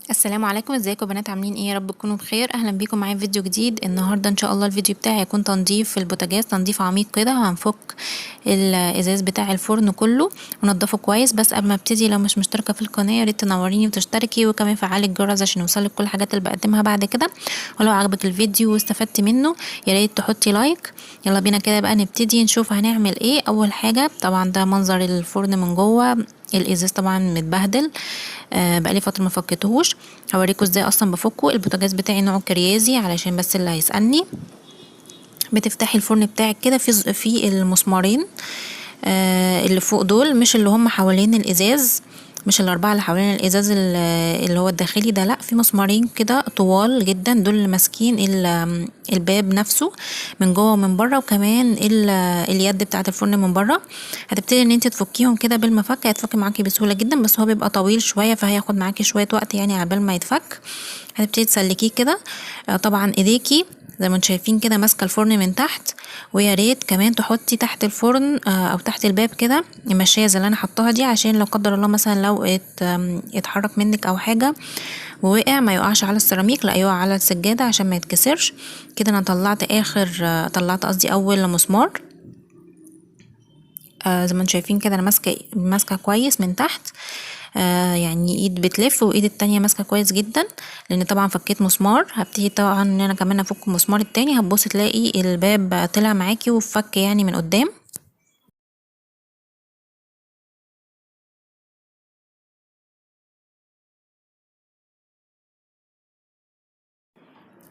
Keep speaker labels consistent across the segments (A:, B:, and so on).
A: السلام عليكم، ازيكم يا بنات؟ عاملين ايه؟ يا رب تكونوا بخير. اهلا بيكم معايا في فيديو جديد. النهارده ان شاء الله الفيديو بتاعي هيكون تنظيف في البوتاجاز، تنظيف عميق كده. هنفك الازاز بتاع الفرن كله ونضفه كويس. بس قبل ما ابتدي، لو مش مشتركه في القناه يا ريت تنوريني وتشتركي، وكمان فعلي الجرس عشان يوصلك كل الحاجات اللي بقدمها بعد كده. ولو عجبك الفيديو واستفدتي منه يا ريت تحطي لايك. يلا بينا كده بقى نبتدي نشوف هنعمل ايه. اول حاجه طبعا ده منظر الفرن من جوه. الازاز طبعا متبهدل، بقالي فتره ما فكتهوش. هوريكم ازاي اصلا بفكه. البوتاجاز بتاعي نوعه كريازي علشان بس اللي هيسالني. بتفتحي الفرن بتاعك كده في المسمارين اللي فوق دول، مش اللي هم حوالين الازاز، مش الاربعه اللي حوالين الازاز اللي هو الداخلي ده، لا، في مسمارين كده طوال جدا، دول اللي ماسكين الباب نفسه من جوه ومن بره، وكمان اليد بتاعه الفرن من بره. هتبتدي ان انت تفكيهم كده بالمفك، هيتفك معاكي بسهوله جدا، بس هو بيبقى طويل شويه فهياخد معاكي شويه وقت يعني عبال ما يتفك. هتبتدي تسلكيه كده. طبعا ايديكي زي ما انتم شايفين كده ماسكه الفرن من تحت، ويا ريت كمان تحطي تحت الفرن او تحت الباب كده المشايه زي اللي انا حطاها دي، عشان لو قدر الله مثلا لو اتحرك منك او حاجه ووقع، ما يقعش على السيراميك، لا يقع على السجاده عشان ما يتكسرش. كده انا طلعت قصدي اول مسمار. زي ما انتم شايفين كده انا ماسكه كويس من تحت. يعني ايد بتلف وايد التانية ماسكه كويس جدا، لان طبعا فكيت مسمار. هبتدي طبعا ان انا كمان افك المسمار التاني، هتبص تلاقي الباب طلع معاكي وفك يعني من قدام.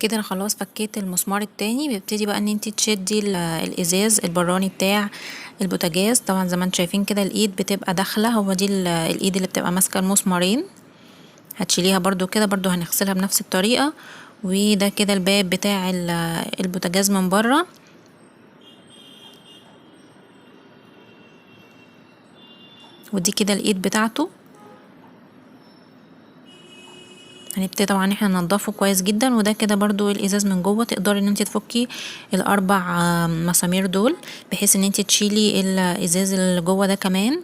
A: كده انا خلاص فكيت المسمار التاني. بيبتدي بقى ان انتي تشدي الازاز البراني بتاع البوتاجاز. طبعا زي ما انتم شايفين كده الايد بتبقى داخله، هو دي الايد اللي بتبقى ماسكه المسمارين. هتشيليها برضو كده، برضو هنغسلها بنفس الطريقة. وده كده الباب بتاع البوتاجاز من بره. ودي كده الايد بتاعته. هنبتدي طبعا احنا ننضفه كويس جدا. وده كده برضو الازاز من جوه، تقدري ان انت تفكي الاربع مسامير دول، بحيث ان انت تشيلي الازاز اللي جوه ده كمان.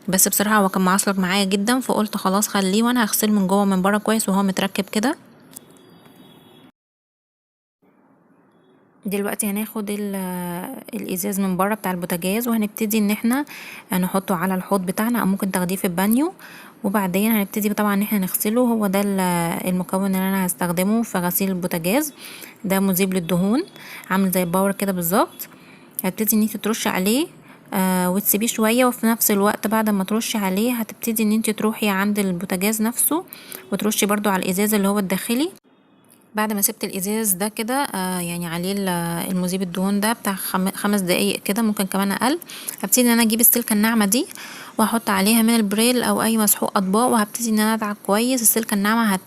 A: بس بصراحة هو كان معصلك معايا جدا، فقلت خلاص خليه وانا هغسله من جوه ومن بره كويس وهو متركب كده. دلوقتي هناخد الازاز من بره بتاع البوتاجاز، وهنبتدي ان احنا نحطه على الحوض بتاعنا، او ممكن تاخديه في البانيو. وبعدين هنبتدي طبعا ان احنا نغسله. هو ده المكون اللي انا هستخدمه في غسيل البوتاجاز. ده مذيب للدهون، عامل زي الباور كده بالظبط. هتبتدي ان انت ترشي عليه وتسيبيه شويه، وفي نفس الوقت بعد ما ترشي عليه هتبتدي ان انت تروحي عند البوتاجاز نفسه وترشي برضو على الازاز اللي هو الداخلي. بعد ما سبت الازاز ده كده يعني عليه المذيب الدهون ده بتاع 5 دقايق كده، ممكن كمان اقل. هبتدي ان انا اجيب السلكه الناعمه دي وهحط عليها من البريل او اي مسحوق اطباق، وهبتدي ان انا ادعك كويس. السلكه الناعمه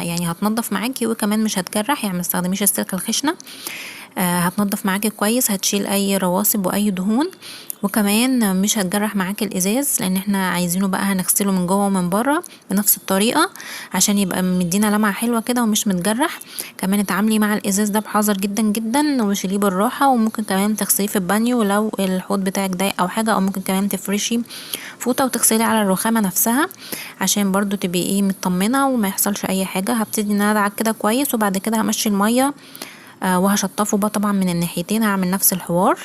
A: يعني هتنضف معاكي، وكمان مش هتجرح، يعني ما تستخدميش السلكه الخشنه. هتنضف معاكي كويس، هتشيل اي رواسب واي دهون، وكمان مش هتجرح معاكي الازاز، لان احنا عايزينه بقى هنغسله من جوه ومن بره بنفس الطريقه عشان يبقى مدينا لمعه حلوه كده ومش متجرح. كمان اتعاملي مع الازاز ده بحذر جدا جدا، وشيليه بالراحه. وممكن كمان تغسليه في البانيو لو الحوض بتاعك ضايق او حاجه، او ممكن كمان تفرشي فوطه وتغسلي على الرخامه نفسها عشان برضو تبقي مطمنه وما يحصلش اي حاجه. هبتدي ان انا ادعك كده كويس، وبعد كده همشي الميه وهشطفه بقى طبعا من الناحيتين، هعمل نفس الحوار.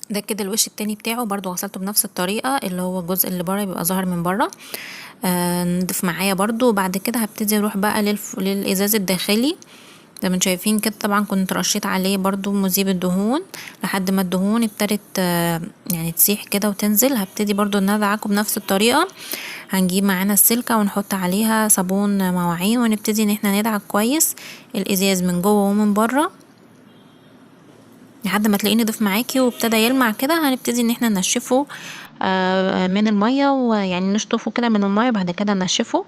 A: ده كده الوش التاني بتاعه برضو غسلته بنفس الطريقة، اللي هو الجزء اللي بره بيبقى ظاهر من بره. نضيف معايا برضو. وبعد كده هبتدي اروح بقى للازاز الداخلي. زي ما انتم شايفين كده طبعا كنت رشيت عليه برضو مذيب الدهون لحد ما الدهون ابتدت يعني تسيح كده وتنزل. هبتدي برضو ان انا ادعكه بنفس الطريقة. هنجيب معانا السلكة ونحط عليها صابون مواعين، ونبتدي ان احنا ندعك كويس الازاز من جوه ومن بره لحد ما تلاقيه نضيف معاكي وابتدى يلمع كده. هنبتدي ان احنا ننشفه من المية، ويعني نشطفه كده من المية بعد كده ننشفه.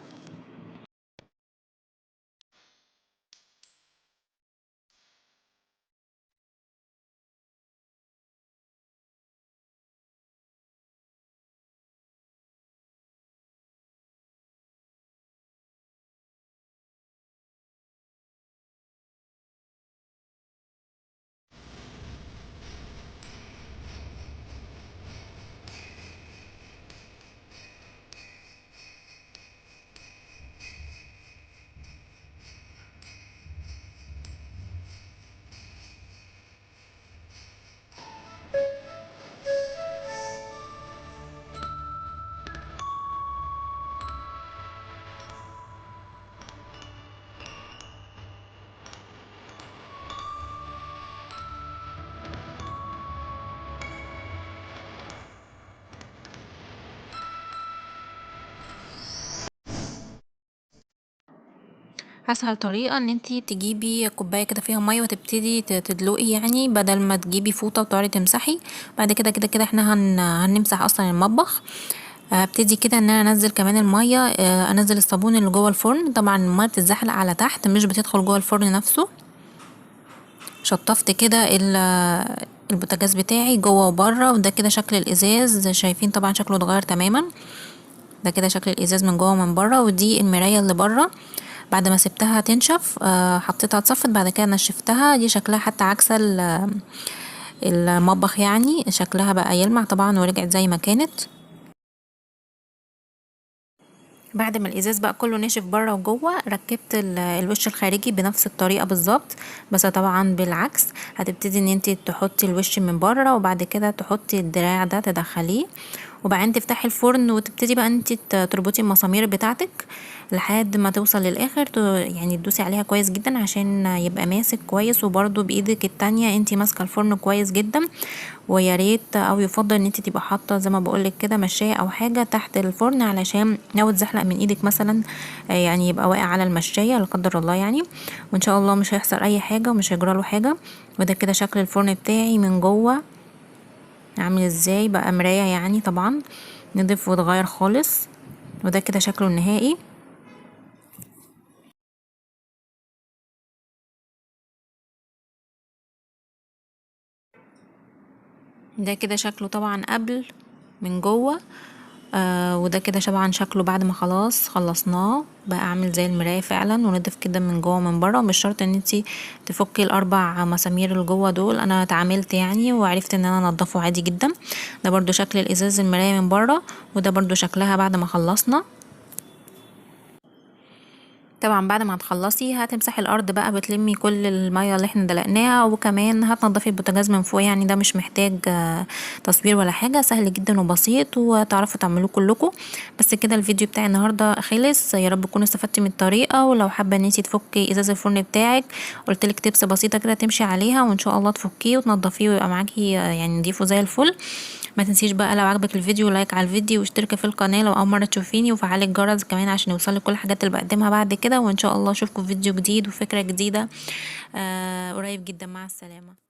A: اسهل طريقه ان انتي تجيبي كوبايه كده فيها ميه وتبتدي تدلقي، يعني بدل ما تجيبي فوطه وتقعدي تمسحي. بعد كده كده كده احنا هنمسح اصلا المطبخ. هبتدي كده ان انا انزل كمان الميه، انزل الصابون اللي جوه الفرن. طبعا الميه بتتزحلق على تحت مش بتدخل جوه الفرن نفسه. شطفت كده البوتاجاز بتاعي جوه وبره، وده كده شكل الازاز. شايفين طبعا شكله اتغير تماما. ده كده شكل الازاز من جوه ومن بره، ودي المرايه اللي بره بعد ما سبتها تنشف. حطيتها تصفت، بعد كده نشفتها. دي شكلها حتى عكس المطبخ، يعني شكلها بقى يلمع طبعا ورجعت زي ما كانت. بعد ما الازاز بقى كله نشف بره وجوه، ركبت الوش الخارجي بنفس الطريقه بالظبط، بس طبعا بالعكس. هتبتدي ان انت تحطي الوش من بره، وبعد كده تحطي الدراع ده تدخليه، وبعدين تفتحي الفرن وتبتدي بقى انت تربطي المسامير بتاعتك لحد ما توصل للاخر. يعني تدوسي عليها كويس جدا عشان يبقى ماسك كويس، وبرده بايدك التانية انت ماسكه الفرن كويس جدا. ويا ريت او يفضل ان انت تبقى حاطه زي ما بقولك كده مشايه او حاجه تحت الفرن، علشان لو اتزحلق من ايدك مثلا يعني يبقى واقع على المشايه لا قدر الله يعني. وان شاء الله مش هيحصل اي حاجه ومش هيجرى له حاجه. وده كده شكل الفرن بتاعي من جوه عامل ازاي، بقى مرايه يعني طبعا، نضيف واتغير خالص. وده كده شكله النهائي. ده كده شكله طبعا قبل من جوه. وده كده طبعا شكله بعد ما خلاص خلصناه، بقى عامل زي المراية فعلا، ونضيف كده من جوه ومن بره. ومش شرط ان انتي تفكي الاربع مسامير اللي جوه دول، انا اتعاملت يعني وعرفت ان انا انضفه عادي جدا. ده برضو شكل الازاز المراية من بره، وده برضو شكلها بعد ما خلصنا. طبعا بعد ما هتخلصي هتمسحي الارض بقى، بتلمي كل الميه اللي احنا دلقناها، وكمان هتنضفي البوتاجاز من فوق. يعني ده مش محتاج تصوير ولا حاجه، سهل جدا وبسيط وتعرفوا تعملوه كلكم. بس كده الفيديو بتاعي النهارده خلص. يا رب تكونوا استفدتي من الطريقه. ولو حابه ان انتي تفكي ازاز الفرن بتاعك، قلتلك تبس بسيطه كده تمشي عليها، وان شاء الله تفكيه وتنضفيه ويبقى معاكي يعني نضيفه زي الفل. ما تنسيش بقى لو عجبك الفيديو لايك على الفيديو، واشتركي في القناه لو اول مره تشوفيني، وفعلي الجرس كمان عشان يوصلك كل الحاجات اللي بقدمها بعد كده. وان شاء الله اشوفكم في فيديو جديد وفكره جديده قريب جدا. مع السلامه.